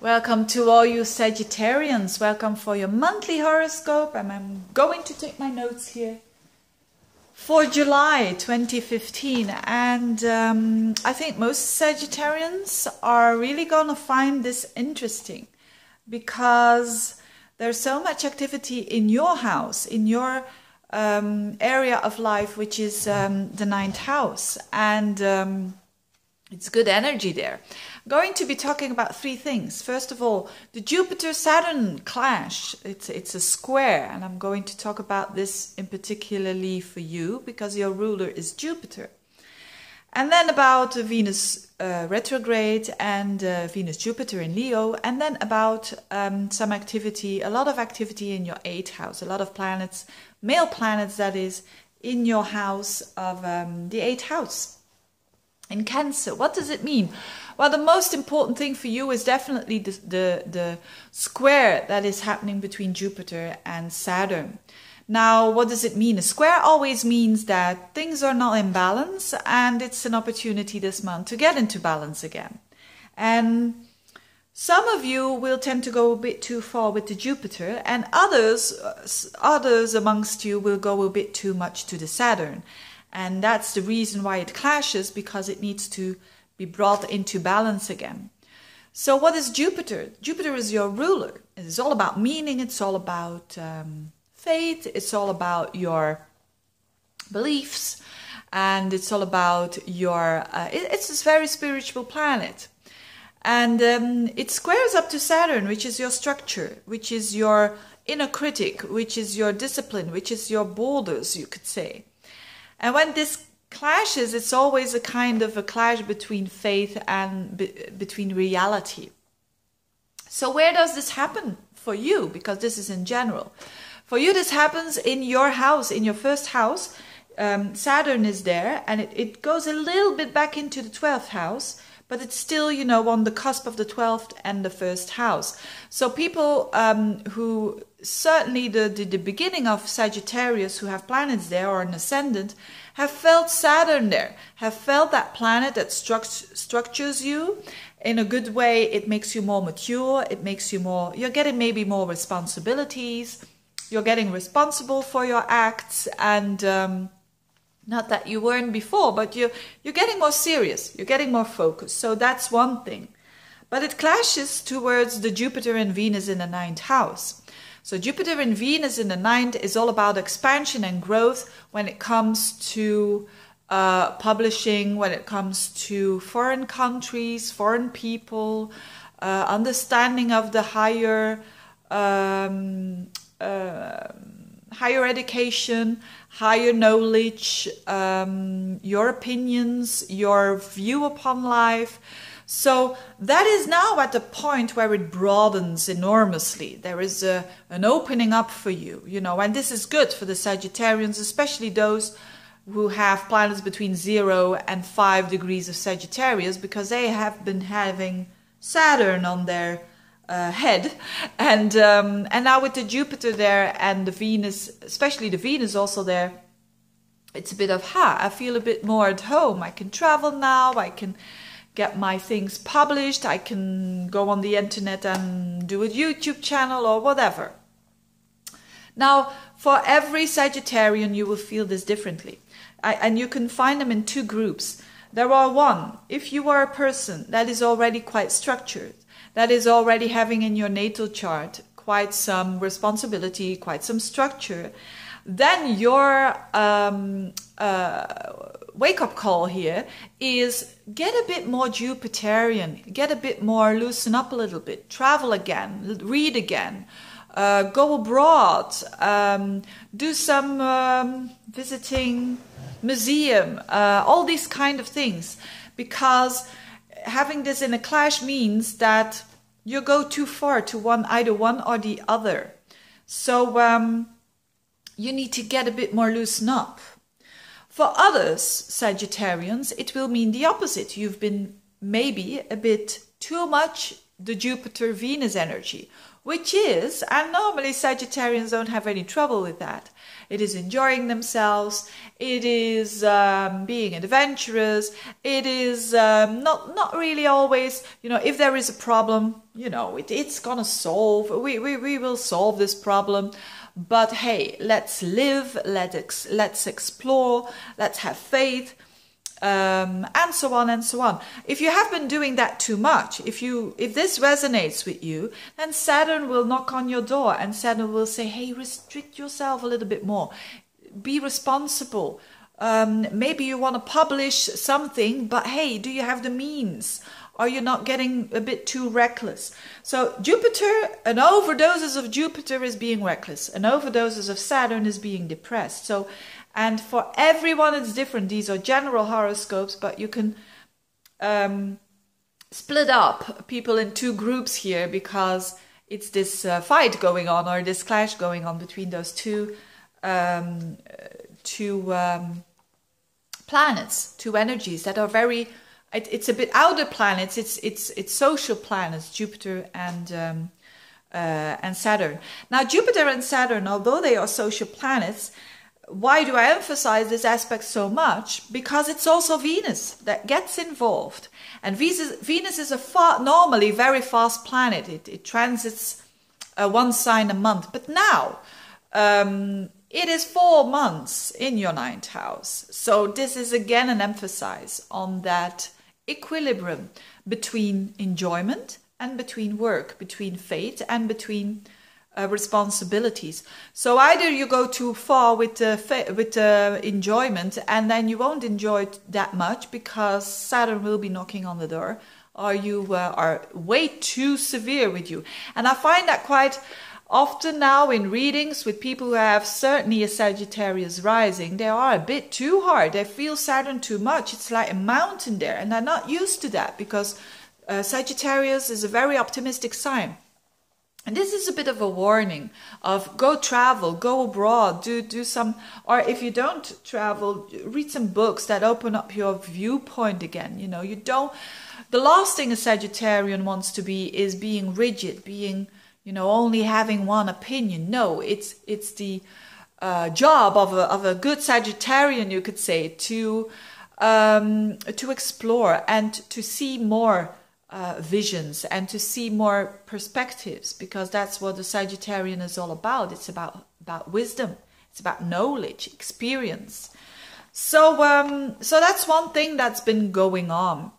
Welcome to all you Sagittarians. Welcome for your monthly horoscope. And I'm going to take my notes here for July 2015. And I think most Sagittarians are really going to find this interesting because there's so much activity in your house, in your area of life, which is the ninth house. And it's good energy there. I'm going to be talking about three things. First of all, the Jupiter-Saturn clash. It's a square, and I'm going to talk about this in particularly for you because your ruler is Jupiter. And then about Venus retrograde and Venus-Jupiter in Leo. And then about some activity, a lot of activity in your 8th house. A lot of planets, male planets that is, in your house of the 8th house. In Cancer, what does it mean? Well, the most important thing for you is definitely the square that is happening between Jupiter and Saturn. Now, what does it mean? A square always means that things are not in balance, and it's an opportunity this month to get into balance again. And some of you will tend to go a bit too far with the Jupiter, and others amongst you will go a bit too much to the Saturn. And that's the reason why it clashes, because it needs to be brought into balance again. So what is Jupiter? Jupiter is your ruler. It's all about meaning. It's all about faith. It's all about your beliefs. And it's all about your... it's this very spiritual planet. And it squares up to Saturn, which is your structure, which is your inner critic, which is your discipline, which is your borders, you could say. And when this clashes, it's always a kind of a clash between faith and between reality. So where does this happen for you? Because this is in general. For you, this happens in your house, in your first house. Saturn is there, and it goes a little bit back into the 12th house, but it's still, you know, on the cusp of the 12th and the first house. So people who, certainly the beginning of Sagittarius, who have planets there or an ascendant, have felt Saturn there, have felt that planet that structures you in a good way. It makes you more mature. It makes you more, you're getting maybe more responsibilities. You're getting responsible for your acts, and not that you weren't before, but you're getting more serious. You're getting more focused. So that's one thing. But it clashes towards the Jupiter and Venus in the 9th house. So Jupiter and Venus in the 9th is all about expansion and growth when it comes to publishing, when it comes to foreign countries, foreign people, understanding of the higher education, higher knowledge, your opinions, your view upon life. So that is now at the point where it broadens enormously. There is an opening up for you, you know, and this is good for the Sagittarians, especially those who have planets between 0 and 5 degrees of Sagittarius, because they have been having Saturn on their head, and now with the Jupiter there and the Venus, especially the Venus also there, it's a bit of I feel a bit more at home. I can travel now. I can get my things published. I can go on the internet and do a YouTube channel or whatever. Now, for every Sagittarian, you will feel this differently, and you can find them in two groups. There are one, if you are a person that is already quite structured, that is already having in your natal chart quite some responsibility, quite some structure, then your wake-up call here is get a bit more Jupiterian, get a bit more, loosen up a little bit, travel again, read again, go abroad, do some visiting museum, all these kind of things, because having this in a clash means that you go too far to either one or the other. So you need to get a bit more loosened up. For others, Sagittarians, it will mean the opposite. You've been maybe a bit too much the Jupiter-Venus energy, which is, and normally Sagittarians don't have any trouble with that. It is enjoying themselves, it is being adventurous, it is not really always, you know, if there is a problem, you know, it's gonna solve, we will solve this problem. But hey, let's live, let's explore, let's have faith, and so on and so on. If you have been doing that too much, if this resonates with you, then Saturn will knock on your door and Saturn will say, hey, restrict yourself a little bit more, be responsible. Maybe you want to publish something, but hey, do you have the means? Are you not getting a bit too reckless? So Jupiter, an overdoses of Jupiter is being reckless. An overdoses of Saturn is being depressed. So, and for everyone it's different. These are general horoscopes, but you can split up people in two groups here because it's this fight going on, or this clash going on between those two planets, two energies that are very... It's a bit outer planets. It's social planets, Jupiter and Saturn. Now, Jupiter and Saturn, although they are social planets, why do I emphasize this aspect so much? Because it's also Venus that gets involved, and Venus is normally very fast planet. It transits one sign a month, but now it is 4 months in your 9th house. So this is again an emphasis on that equilibrium between enjoyment and between work, between faith and between responsibilities. So either you go too far with the enjoyment and then you won't enjoy it that much because Saturn will be knocking on the door, or you are way too severe with you. And I find that quite often now in readings with people who have certainly a Sagittarius rising, they are a bit too hard. They feel Saturn too much. It's like a mountain there, and they're not used to that because Sagittarius is a very optimistic sign. And this is a bit of a warning of go travel, go abroad, do some, or if you don't travel, read some books that open up your viewpoint again. You know, the last thing a Sagittarian wants to be is being rigid, being, you know, only having one opinion. No, it's the job of a good Sagittarian, you could say, to explore and to see more visions and to see more perspectives, because that's what the Sagittarian is all about. It's about wisdom. It's about knowledge, experience. So that's one thing that's been going on.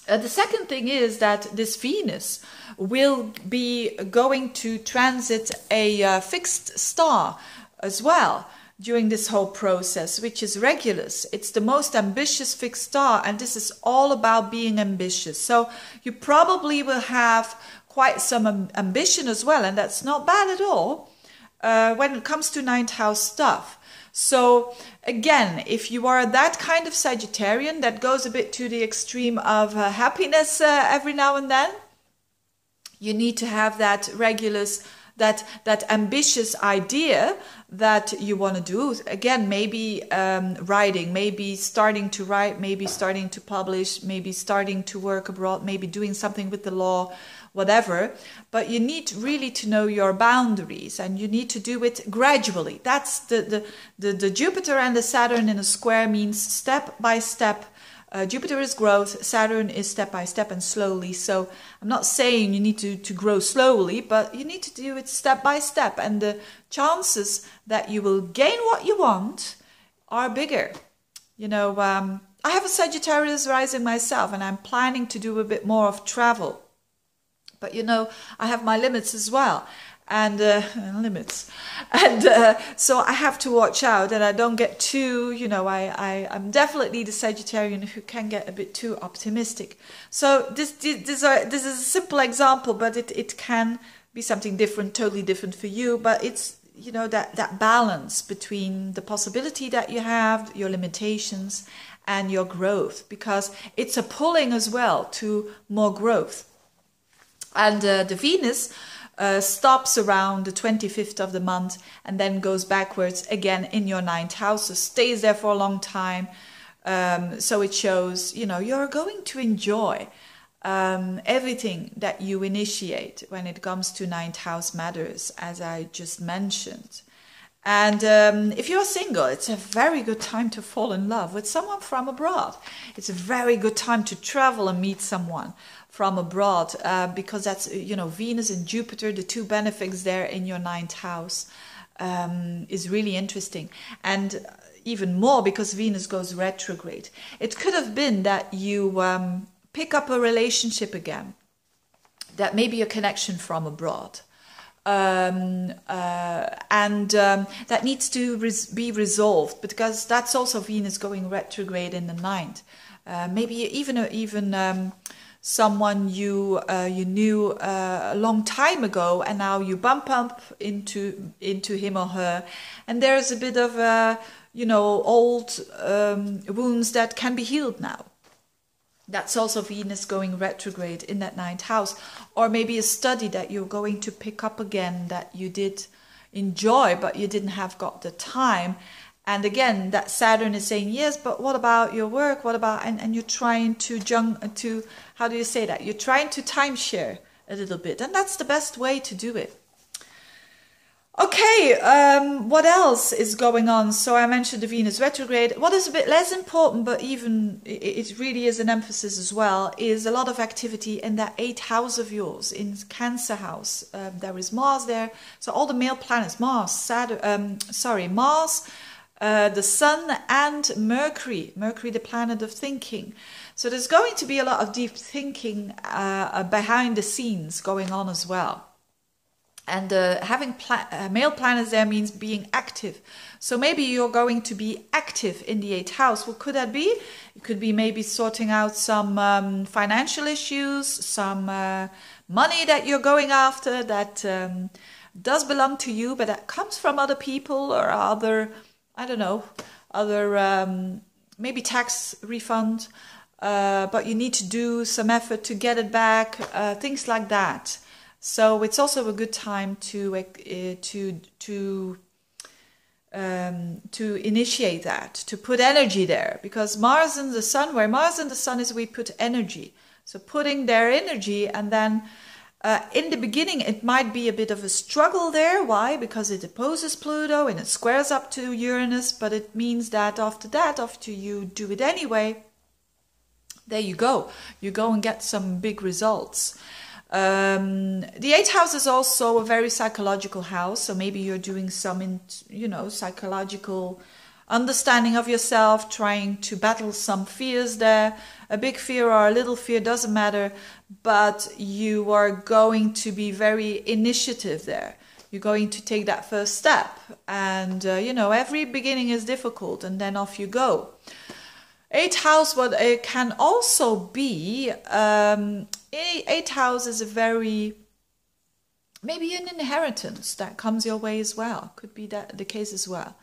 The second thing is that this Venus will be going to transit a fixed star as well during this whole process, which is Regulus. It's the most ambitious fixed star, and this is all about being ambitious. So you probably will have quite some ambition as well, and that's not bad at all when it comes to 9th house stuff. So again, if you are that kind of Sagittarian that goes a bit to the extreme of happiness every now and then, you need to have that Regulus, that ambitious idea that you want to do. Again, maybe writing, maybe starting to write, maybe starting to publish, maybe starting to work abroad, maybe doing something with the law, whatever. But you need really to know your boundaries, and you need to do it gradually. That's the Jupiter and the Saturn in a square means step by step. Jupiter is growth, Saturn is step by step and slowly. So I'm not saying you need to grow slowly, but you need to do it step by step. And the chances that you will gain what you want are bigger. You know, I have a Sagittarius rising myself, and I'm planning to do a bit more of travel. But, you know, I have my limits as well. And so I have to watch out that I don't get too, you know, I'm definitely the Sagittarian who can get a bit too optimistic. So this is a simple example, but it can be something different, totally different for you. But it's, you know, that balance between the possibility that you have, your limitations, and your growth, because it's a pulling as well to more growth. And the Venus stops around the 25th of the month and then goes backwards again in your 9th house, so stays there for a long time. So it shows, you know, you're going to enjoy everything that you initiate when it comes to ninth house matters, as I just mentioned. And if you're single, it's a very good time to fall in love with someone from abroad. It's a very good time to travel and meet someone from abroad, because that's, you know, Venus and Jupiter, the two benefics there in your ninth house, is really interesting. And even more because Venus goes retrograde. It could have been that you pick up a relationship again, that may be a connection from abroad. That needs to be resolved, because that's also Venus going retrograde in the ninth. Maybe even someone you knew a long time ago, and now you bump up into him or her, and there's a bit of old wounds that can be healed now. That's also Venus going retrograde in that ninth house. Or maybe a study that you're going to pick up again that you did enjoy, but you didn't have got the time. And again, that Saturn is saying, yes, but what about your work? What about, and you're trying to how do you say that? You're trying to timeshare a little bit. And that's the best way to do it. Okay, what else is going on? So I mentioned the Venus retrograde. What is a bit less important, but even it really is an emphasis as well, is a lot of activity in that 8th house of yours, in Cancer house. There is Mars there. So all the male planets, Mars, Saturn, Mars, the Sun, and Mercury. Mercury, the planet of thinking. So there's going to be a lot of deep thinking behind the scenes going on as well. And having male planets there means being active. So maybe you're going to be active in the 8th house. What could that be? It could be maybe sorting out some financial issues, some money that you're going after that does belong to you, but that comes from other people or other, I don't know, maybe tax refund, but you need to do some effort to get it back, things like that. So it's also a good time to initiate that, to put energy there, because Mars and the Sun, where Mars and the Sun is, we put energy. So putting their energy, and then in the beginning it might be a bit of a struggle there. Why? Because it opposes Pluto and it squares up to Uranus, but it means that after you do it anyway, there you go and get some big results. The 8th house is also a very psychological house, so maybe you're doing some, psychological understanding of yourself, trying to battle some fears there. A big fear or a little fear, doesn't matter, but you are going to be very initiative there. You're going to take that first step, and every beginning is difficult, and then off you go. 8th house, what it can also be, 8th house is maybe an inheritance that comes your way as well. Could be that the case as well.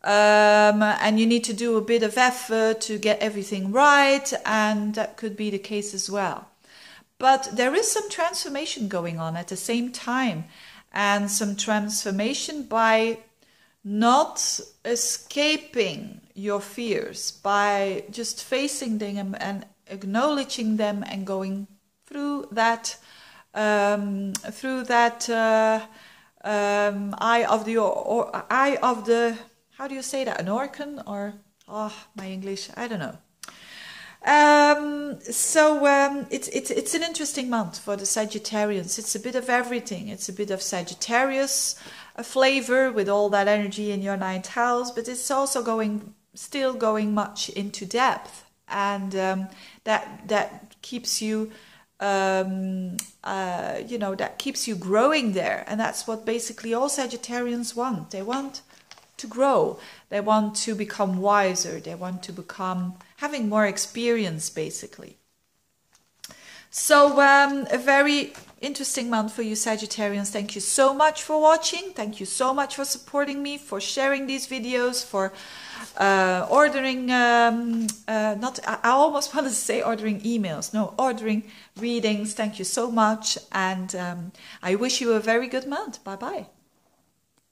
And you need to do a bit of effort to get everything right, and that could be the case as well. But there is some transformation going on at the same time, and some transformation by not escaping your fears, by just facing them and acknowledging them and going through that eye of the how do you say that, an orcan, or my English, I don't know. It's an interesting month for the Sagittarians. It's a bit of everything. It's a bit of Sagittarius, a flavor with all that energy in your 9th house, but it's also still going much into depth, and that keeps you that keeps you growing there. And that's what basically all Sagittarians want. They want to grow, they want to become wiser, they want to become having more experience, basically. So a very interesting month for you Sagittarians. Thank you so much for watching. Thank you so much for supporting me, for sharing these videos, for ordering I almost wanted to say ordering emails. No, ordering readings. Thank you so much, and I wish you a very good month. Bye bye.